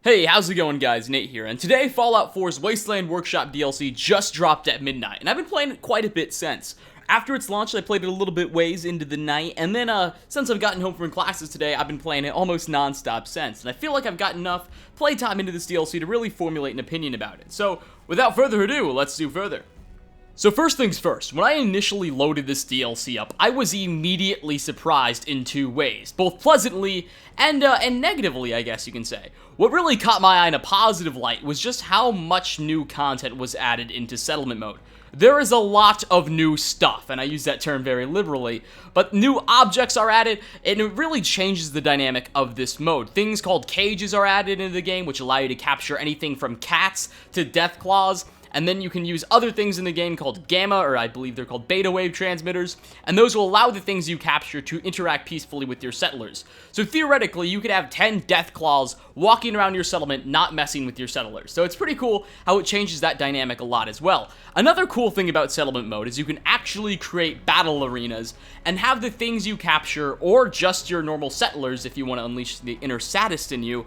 Hey, how's it going guys? Nate here, and today Fallout 4's Wasteland Workshop DLC just dropped at midnight, and I've been playing it quite a bit since. After its launch, I played it a little bit ways into the night, and then since I've gotten home from classes today, I've been playing it almost non-stop since, and I feel like I've got enough playtime into this DLC to really formulate an opinion about it. So, without further ado, let's do further. So first things first, when I initially loaded this DLC up, I was immediately surprised in two ways, both pleasantly and negatively, I guess you can say. What really caught my eye in a positive light was just how much new content was added into settlement mode. There is a lot of new stuff, and I use that term very liberally, but new objects are added, and it really changes the dynamic of this mode. Things called cages are added into the game, which allow you to capture anything from cats to death claws. And then you can use other things in the game called gamma, or I believe they're called beta wave transmitters, and those will allow the things you capture to interact peacefully with your settlers. So theoretically, you could have 10 death claws walking around your settlement, not messing with your settlers. So it's pretty cool how it changes that dynamic a lot as well. Another cool thing about settlement mode is you can actually create battle arenas and have the things you capture, or just your normal settlers if you want to unleash the inner sadist in you,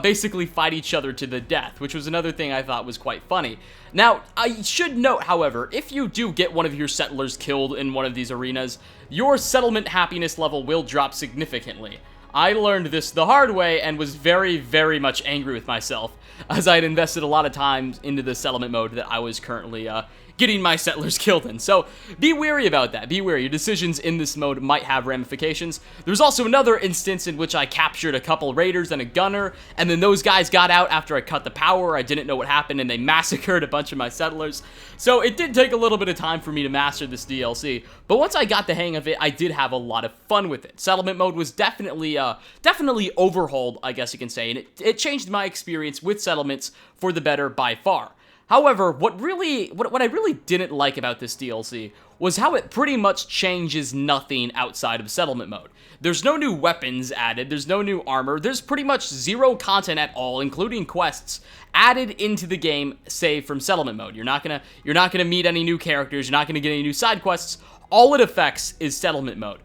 basically fight each other to the death, which was another thing I thought was quite funny. Now, I should note, however, if you do get one of your settlers killed in one of these arenas, your settlement happiness level will drop significantly. I learned this the hard way and was very, very much angry with myself, as I had invested a lot of time into the settlement mode that I was currently getting my settlers killed in. So be wary about that. Be wary. Your decisions in this mode might have ramifications. There's also another instance in which I captured a couple raiders and a gunner, and then those guys got out after I cut the power. I didn't know what happened, and they massacred a bunch of my settlers. So it did take a little bit of time for me to master this DLC, but once I got the hang of it, I did have a lot of fun with it. Settlement mode was definitely overhauled, I guess you can say, and it changed my experience with settlements for the better by far. However, what I really didn't like about this DLC was how it pretty much changes nothing outside of settlement mode. There's no new weapons added, there's no new armor, there's pretty much zero content at all, including quests, added into the game, save from settlement mode. You're not gonna meet any new characters, you're not gonna get any new side quests. All it affects is settlement mode.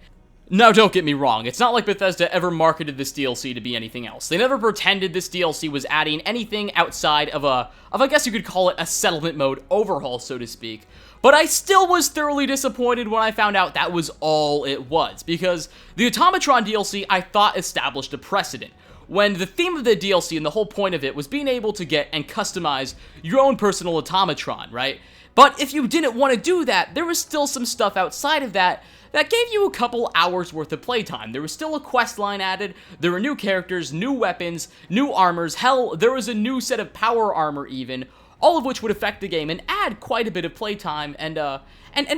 Now, don't get me wrong, it's not like Bethesda ever marketed this DLC to be anything else. They never pretended this DLC was adding anything outside of I guess you could call it a settlement mode overhaul, so to speak. But I still was thoroughly disappointed when I found out that was all it was, because the Automatron DLC I thought established a precedent, when the theme of the DLC and the whole point of it was being able to get and customize your own personal Automatron, right? But if you didn't want to do that, there was still some stuff outside of that gave you a couple hours worth of playtime. There was still a quest line added, there were new characters, new weapons, new armors, hell, there was a new set of power armor even, all of which would affect the game and add quite a bit of playtime and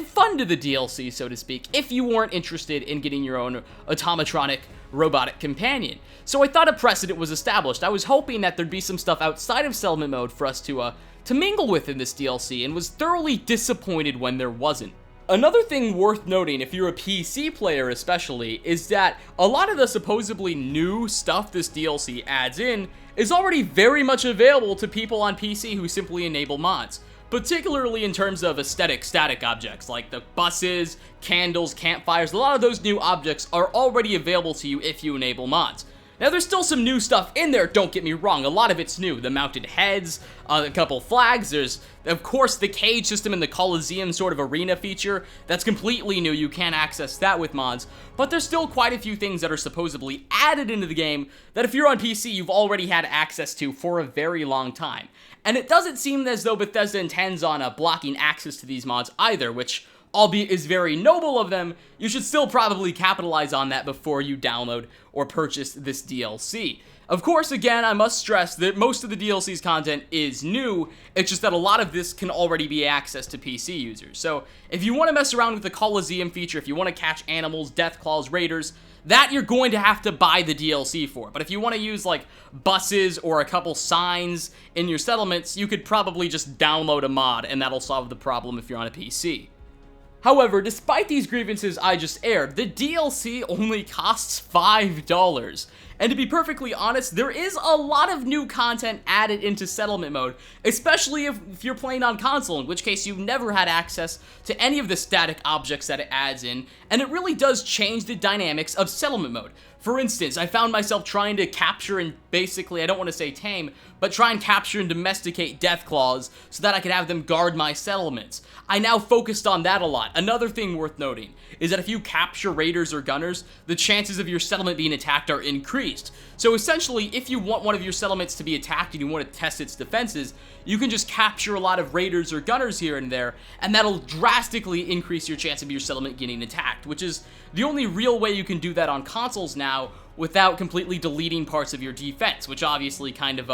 fun to the DLC, so to speak, if you weren't interested in getting your own automatronic robotic companion. So I thought a precedent was established. I was hoping that there'd be some stuff outside of settlement mode for us to mingle with in this DLC, and was thoroughly disappointed when there wasn't. Another thing worth noting, if you're a PC player especially, is that a lot of the supposedly new stuff this DLC adds in is already very much available to people on PC who simply enable mods, particularly in terms of aesthetic static objects like the buses, candles, campfires. A lot of those new objects are already available to you if you enable mods. Now, there's still some new stuff in there, don't get me wrong, a lot of it's new. The mounted heads, a couple flags, there's, of course, the cage system and the Coliseum sort of arena feature. That's completely new, you can't access that with mods. But there's still quite a few things that are supposedly added into the game that if you're on PC, you've already had access to for a very long time. And it doesn't seem as though Bethesda intends on blocking access to these mods either, which, albeit is very noble of them, you should still probably capitalize on that before you download or purchase this DLC. Of course, again, I must stress that most of the DLC's content is new, it's just that a lot of this can already be accessed to PC users. So, if you want to mess around with the Coliseum feature, if you want to catch animals, death claws, raiders, that you're going to have to buy the DLC for. But if you want to use, like, buses or a couple signs in your settlements, you could probably just download a mod, and that'll solve the problem if you're on a PC. However, despite these grievances I just aired, the DLC only costs $5, And to be perfectly honest, there is a lot of new content added into settlement mode, especially if you're playing on console, in which case you've never had access to any of the static objects that it adds in, and it really does change the dynamics of settlement mode. For instance, I found myself trying to capture and basically, I don't want to say tame, but try and capture and domesticate Deathclaws so that I could have them guard my settlements. I now focused on that a lot. Another thing worth noting is that if you capture raiders or gunners, the chances of your settlement being attacked are increased. So essentially, if you want one of your settlements to be attacked and you want to test its defenses, you can just capture a lot of raiders or gunners here and there, and that'll drastically increase your chance of your settlement getting attacked, which is the only real way you can do that on consoles now without completely deleting parts of your defense, which obviously kind of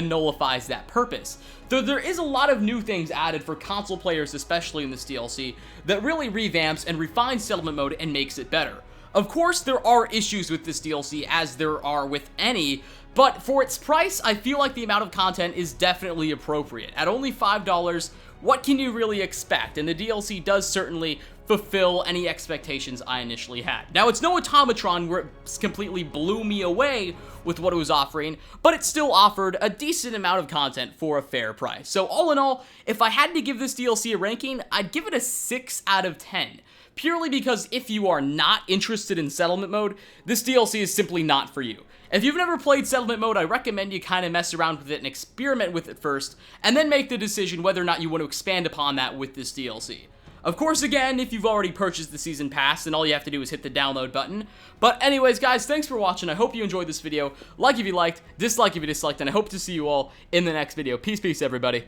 nullifies that purpose. Though there is a lot of new things added for console players, especially in this DLC, that really revamps and refines settlement mode and makes it better. Of course, there are issues with this DLC, as there are with any, but for its price, I feel like the amount of content is definitely appropriate. At only $5, what can you really expect? And the DLC does certainly fulfill any expectations I initially had. Now, it's no Automatron where it completely blew me away with what it was offering, but it still offered a decent amount of content for a fair price. So all in all, if I had to give this DLC a ranking, I'd give it a 6 out of 10. Purely because if you are not interested in settlement mode, this DLC is simply not for you. If you've never played settlement mode, I recommend you kind of mess around with it and experiment with it first, and then make the decision whether or not you want to expand upon that with this DLC. Of course, again, if you've already purchased the Season Pass, then all you have to do is hit the download button. But anyways, guys, thanks for watching. I hope you enjoyed this video. Like if you liked, dislike if you disliked, and I hope to see you all in the next video. Peace, everybody.